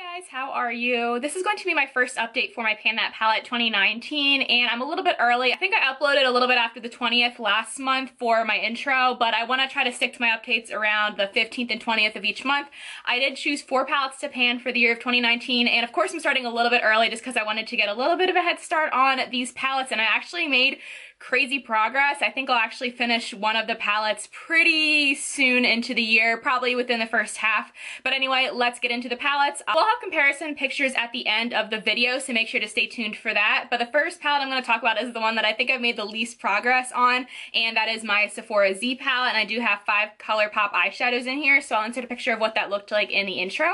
Hey guys, how are you? This is going to be my first update for my Pan That Palette 2019, and I'm a little bit early. I think I uploaded a little bit after the 20th last month for my intro, but I want to try to stick to my updates around the 15th and 20th of each month. I did choose 4 palettes to pan for the year of 2019, and of course I'm starting a little bit early just because I wanted to get a little bit of a head start on these palettes, and I actually made crazy progress. I think I'll actually finish one of the palettes pretty soon into the year, probably within the first half. But anyway, let's get into the palettes. We'll have comparison pictures at the end of the video, so make sure to stay tuned for that. But the first palette I'm going to talk about is the one that I think I've made the least progress on, and that is my Sephora Z palette. And I do have 5 Colourpop eyeshadows in here, so I'll insert a picture of what that looked like in the intro.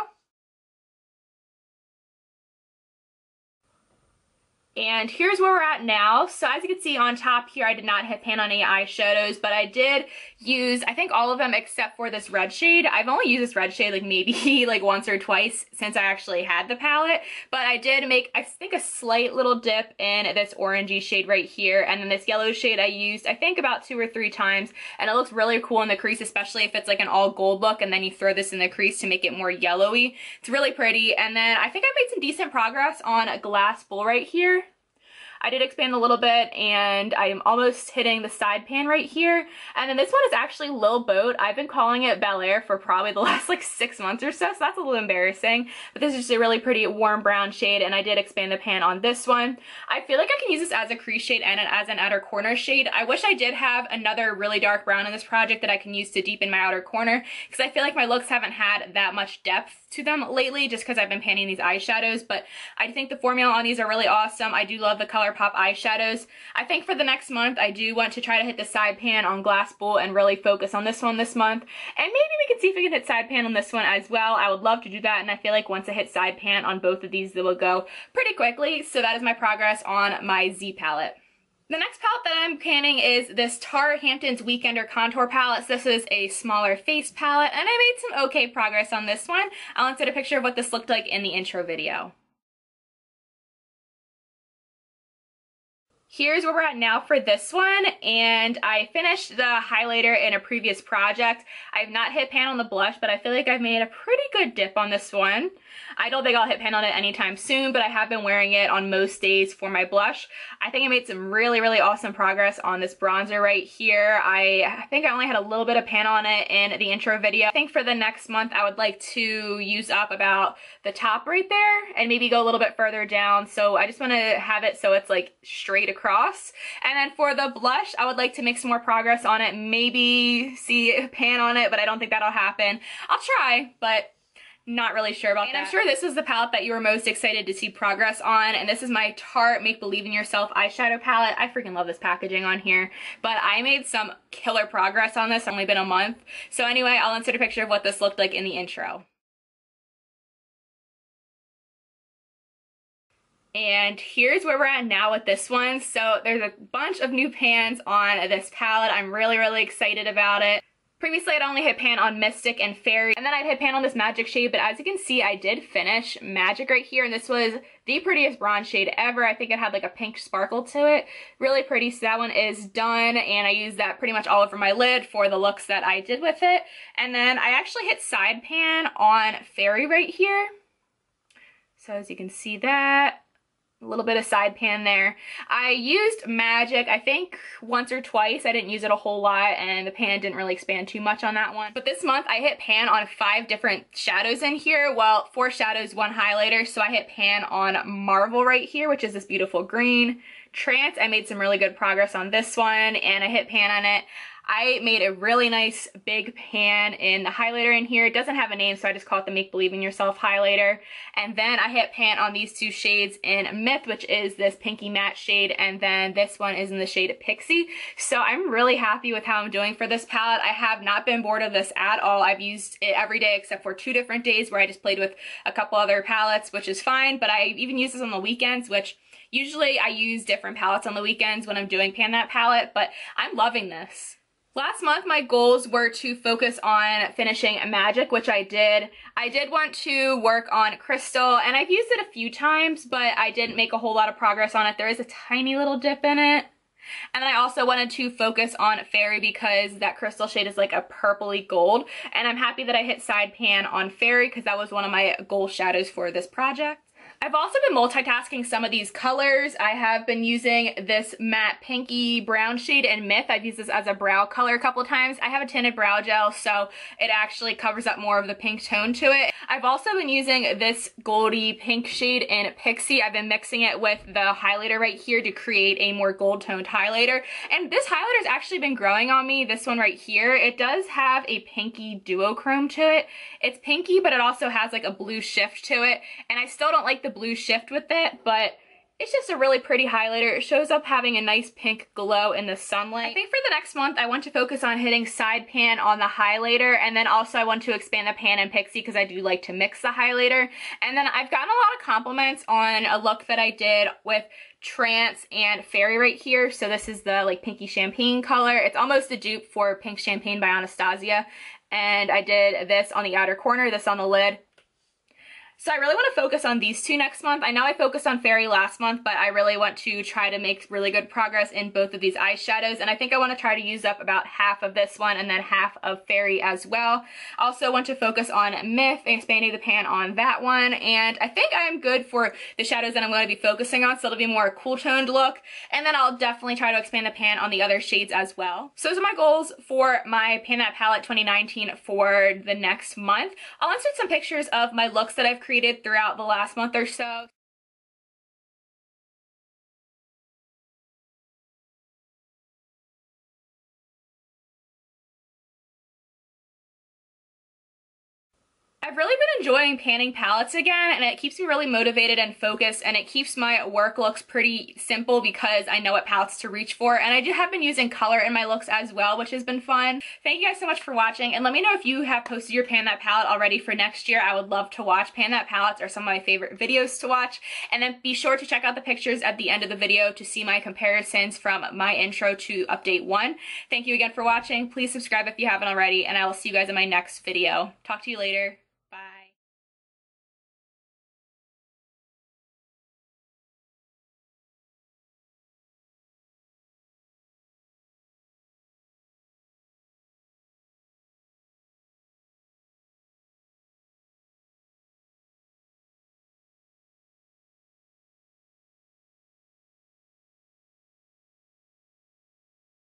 And here's where we're at now. So as you can see on top here, I did not hit pan on any eyeshadows, but I did use, I think, all of them except for this red shade. I've only used this red shade like maybe like once or twice since I actually had the palette, but I did make, I think, a slight little dip in this orangey shade right here, and then this yellow shade I used, I think, about 2 or 3 times, and it looks really cool in the crease, especially if it's like an all gold look and then you throw this in the crease to make it more yellowy. It's really pretty. And then I think I made some decent progress on a glass bowl right here. I did expand a little bit, and I am almost hitting the side pan right here. And then this one is actually Lil Boat. I've been calling it Bel Air for probably the last like 6 months or so that's a little embarrassing. But this is just a really pretty warm brown shade, and I did expand the pan on this one. I feel like I can use this as a crease shade and as an outer corner shade. I wish I did have another really dark brown in this project that I can use to deepen my outer corner, because I feel like my looks haven't had that much depth to them lately just because I've been panning these eyeshadows. But I think the formula on these are really awesome. I do love the Colourpop eyeshadows. I think for the next month I do want to try to hit the side pan on glass bowl and really focus on this one this month, and maybe we can see if we can hit side pan on this one as well. I would love to do that, and I feel like once I hit side pan on both of these, they will go pretty quickly. So that is my progress on my Z palette. The next palette that I'm panning is this Tarte Hamptons Weekender Contour Palette. So this is a smaller face palette, and I made some okay progress on this one. I'll insert a picture of what this looked like in the intro video. Here's where we're at now for this one, and I finished the highlighter in a previous project. I have not hit pan on the blush, but I feel like I've made a pretty good dip on this one. I don't think I'll hit pan on it anytime soon, but I have been wearing it on most days for my blush. I think I made some really, really awesome progress on this bronzer right here. I think I only had a little bit of pan on it in the intro video. I think for the next month, I would like to use up about the top right there and maybe go a little bit further down. So I just want to have it so it's like straight across. And then for the blush, I would like to make some more progress on it, maybe see a pan on it, but I don't think that'll happen. I'll try, but not really sure about that. And I'm sure this is the palette that you were most excited to see progress on, and this is my Tarte Make Believe in Yourself eyeshadow palette. I freaking love this packaging on here, but I made some killer progress on this. It's only been a month. So anyway, I'll insert a picture of what this looked like in the intro. And here's where we're at now with this one. So there's a bunch of new pans on this palette. I'm really, really excited about it. Previously, I'd only hit pan on Mystic and Fairy, and then I'd hit pan on this Magic shade, but as you can see, I did finish Magic right here, and this was the prettiest bronze shade ever. I think it had like a pink sparkle to it. Really pretty, so that one is done, and I used that pretty much all over my lid for the looks that I did with it. And then I actually hit side pan on Fairy right here. So as you can see that, a little bit of side pan there. I used Magic, I think, once or twice. I didn't use it a whole lot, and the pan didn't really expand too much on that one. But this month, I hit pan on 5 different shadows in here. Well, 4 shadows, 1 highlighter. So I hit pan on Marvel right here, which is this beautiful green. Trance, I made some really good progress on this one, and I hit pan on it. I made a really nice big pan in the highlighter in here. It doesn't have a name, so I just call it the Make Believe in Yourself highlighter. And then I hit pan on these 2 shades in Myth, which is this pinky matte shade, and then this one is in the shade Pixie. So I'm really happy with how I'm doing for this palette. I have not been bored of this at all. I've used it every day except for 2 different days where I just played with a couple other palettes, which is fine, but I even use this on the weekends, which usually I use different palettes on the weekends when I'm doing Pan That Palette, but I'm loving this. Last month, my goals were to focus on finishing Magic, which I did. I did want to work on Crystal, and I've used it a few times, but I didn't make a whole lot of progress on it. There is a tiny little dip in it. And then I also wanted to focus on Fairy because that crystal shade is like a purpley gold. And I'm happy that I hit side pan on Fairy because that was one of my goal shadows for this project. I've also been multitasking some of these colors. I have been using this matte pinky brown shade in Myth. I've used this as a brow color a couple of times. I have a tinted brow gel, so it actually covers up more of the pink tone to it. I've also been using this goldy pink shade in Pixie. I've been mixing it with the highlighter right here to create a more gold toned highlighter. And this highlighter has actually been growing on me, this one right here. It does have a pinky duochrome to it. It's pinky, but it also has like a blue shift to it. And I still don't like the blue shift with it, but it's just a really pretty highlighter. It shows up having a nice pink glow in the sunlight. I think for the next month, I want to focus on hitting side pan on the highlighter, and then also I want to expand the pan in Pixie because I do like to mix the highlighter. And then I've gotten a lot of compliments on a look that I did with Trance and Fairy right here. So this is the like pinky champagne color. It's almost a dupe for Pink Champagne by Anastasia. And I did this on the outer corner, this on the lid. So I really want to focus on these two next month. I know I focused on Fairy last month, but I really want to try to make really good progress in both of these eyeshadows. And I think I want to try to use up about half of this one and then half of Fairy as well. Also want to focus on Myth, expanding the pan on that one. And I think I'm good for the shadows that I'm going to be focusing on, so it'll be more a cool toned look. And then I'll definitely try to expand the pan on the other shades as well. So those are my goals for my Pan That Palette 2019 for the next month. I'll insert some pictures of my looks that I've created throughout the last month or so. I've really been enjoying panning palettes again, and it keeps me really motivated and focused, and it keeps my work looks pretty simple because I know what palettes to reach for. And I have been using color in my looks as well, which has been fun. Thank you guys so much for watching, and let me know if you have posted your Pan That palette already for next year. I would love to watch. Pan That palettes are some of my favorite videos to watch. And then be sure to check out the pictures at the end of the video to see my comparisons from my intro to update 1. Thank you again for watching. Please subscribe if you haven't already, and I will see you guys in my next video. Talk to you later.